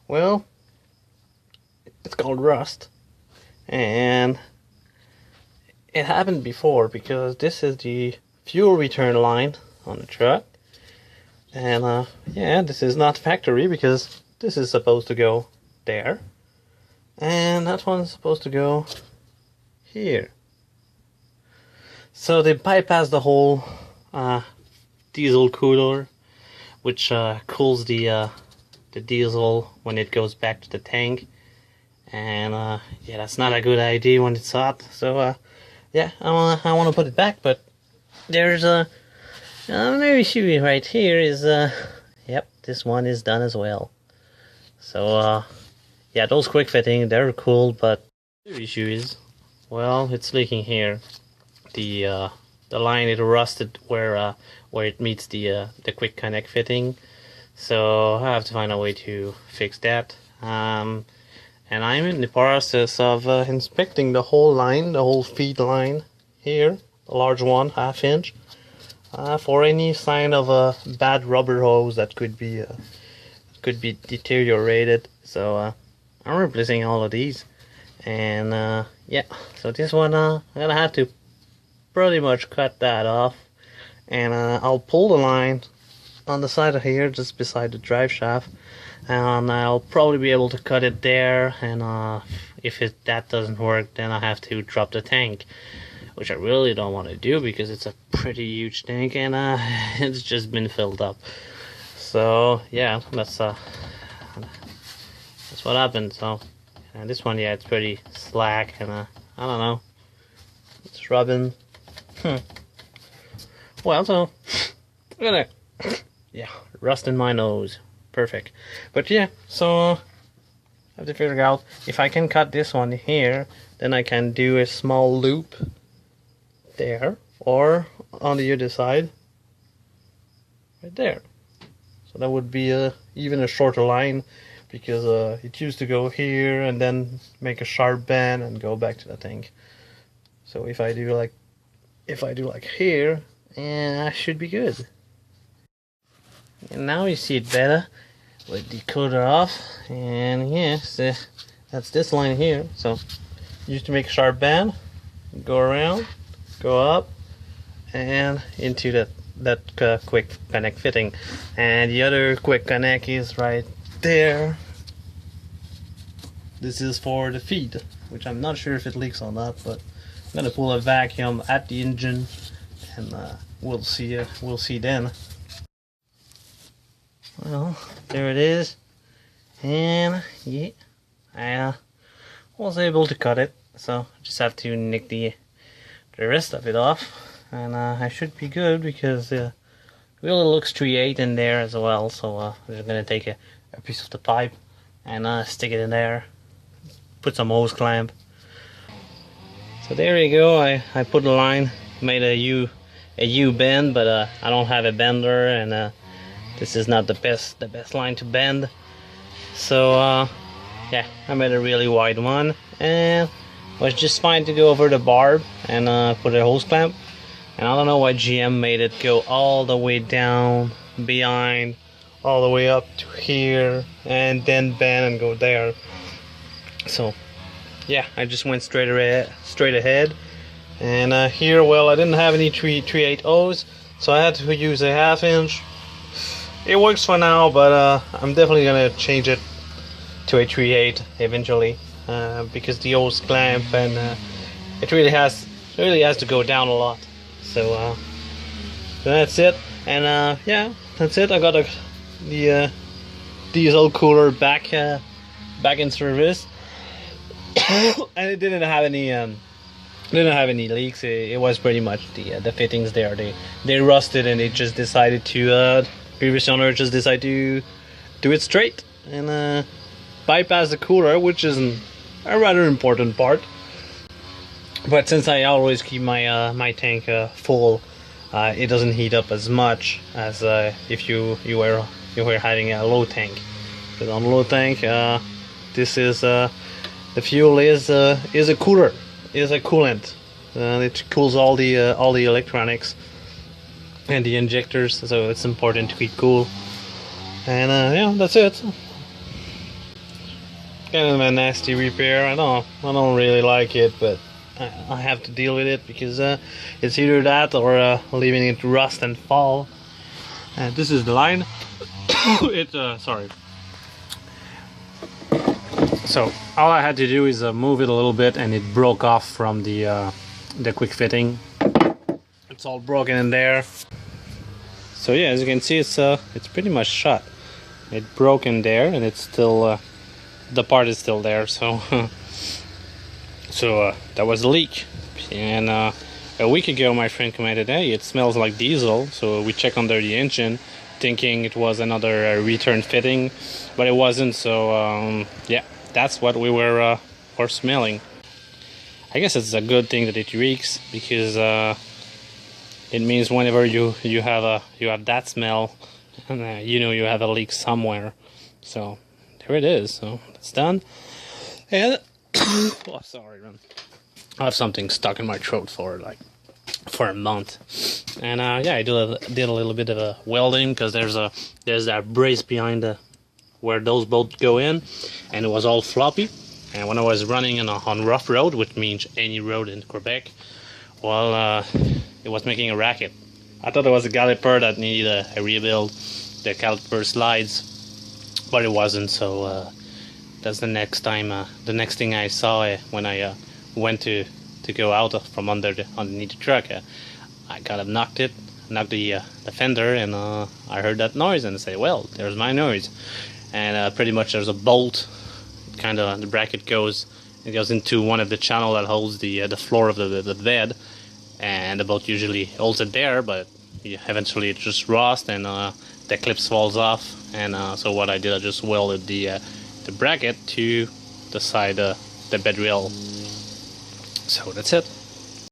Well, it's called rust, and it happened before because this is the fuel return line on the truck, and yeah, this is not factory because this is supposed to go there, and that one's supposed to go here. So they bypass the whole diesel cooler, which cools the diesel when it goes back to the tank, and yeah, that's not a good idea when it's hot. So yeah, I wanna put it back, but there's another issue right here. Is yep, this one is done as well. So yeah, those quick fitting, they're cool, but the issue is, well, it's leaking here. The line, it rusted where it meets the quick connect fitting, so I have to find a way to fix that. And I'm in the process of inspecting the whole line, the whole feed line here, the large one, 1/2 inch, for any sign of a bad rubber hose that could be deteriorated. So I'm replacing all of these, and yeah, so this one I'm gonna have to pretty much cut that off, and I'll pull the line on the side of here just beside the drive shaft, and I'll probably be able to cut it there, and if that doesn't work, then I have to drop the tank, which I really don't want to do because it's a pretty huge tank, and it's just been filled up. So yeah, that's what happened. So this one, yeah, it's pretty slack, and I don't know, it's rubbing. Well, so I'm gonna, yeah, rust in my nose, perfect. But yeah, so I have to figure out if I can cut this one here, then I can do a small loop there, or on the other side, right there. So that would be even a shorter line, because it used to go here and then make a sharp bend and go back to the tank. So if I do like here, and I should be good. And now you see it better with the coater off, and yeah, so that's this line here. So used to make a sharp bend, go around, go up, and into that quick connect fitting, and the other quick connect is right there. This is for the feed, which I'm not sure if it leaks or not, but I'm gonna pull a vacuum at the engine, and we'll see. We'll see then. Well, there it is, and yeah, I was able to cut it. So just have to nick the rest of it off, and I should be good, because it really looks 3/8 in there as well. So I'm just gonna take a piece of the pipe and stick it in there, put some hose clamp. So there you go. I put a line, made a U bend, but I don't have a bender, and this is not the best line to bend. So yeah, I made a really wide one, and it was just fine to go over the barb and put a hose clamp. And I don't know why GM made it go all the way down behind, all the way up to here, and then bend and go there. So yeah, I just went straight ahead, and here, well, I didn't have any 3/8 O's, so I had to use a 1/2 inch. It works for now, but I'm definitely gonna change it to a 3/8 eventually, because the O's clamp, and it really has to go down a lot. So that's it, and yeah, that's it. I got the diesel cooler back in service. And it didn't have any leaks. It was pretty much the fittings there. They rusted, and they just decided to previous owner just decided to do it straight and bypass the cooler, which is a rather important part. But since I always keep my tank full, it doesn't heat up as much as if you were having a low tank. Because on low tank, this is the fuel is a cooler, is a coolant. It cools all the electronics and the injectors, so it's important to keep cool. And yeah, that's it. kind of a nasty repair. I don't really like it, but I have to deal with it because it's either that or leaving it rust and fall. And this is the line. It sorry. So all I had to do is move it a little bit, and it broke off from the quick fitting. It's all broken in there. So yeah, as you can see, it's pretty much shut. It broke in there, and it's still the part is still there. So that was a leak. And a week ago, my friend commented, "Hey, it smells like diesel." So we checked under the engine, thinking it was another return fitting, but it wasn't. So yeah, that's what we were smelling. I guess it's a good thing that it reeks, because it means whenever you have that smell, and you know you have a leak somewhere. So there it is. So it's done. And oh, sorry, man. I have something stuck in my throat for a month. And yeah, I did a little bit of a welding, because there's that brace behind where those bolts go in, and it was all floppy. And when I was running on rough road, which means any road in Quebec, well, it was making a racket. I thought it was a caliper that needed a rebuild. The caliper slides, but it wasn't. So that's the next thing I saw when I went to go out from underneath the truck. I kind of knocked the fender, and I heard that noise, and I say, well, there's my noise. And pretty much there's a bolt, kind of, the bracket goes into one of the channel that holds the floor of the bed, and the bolt usually holds it there, but eventually it just rusts, and the clips falls off. And so what I did, I just welded the bracket to the side the bed rail. So that's it.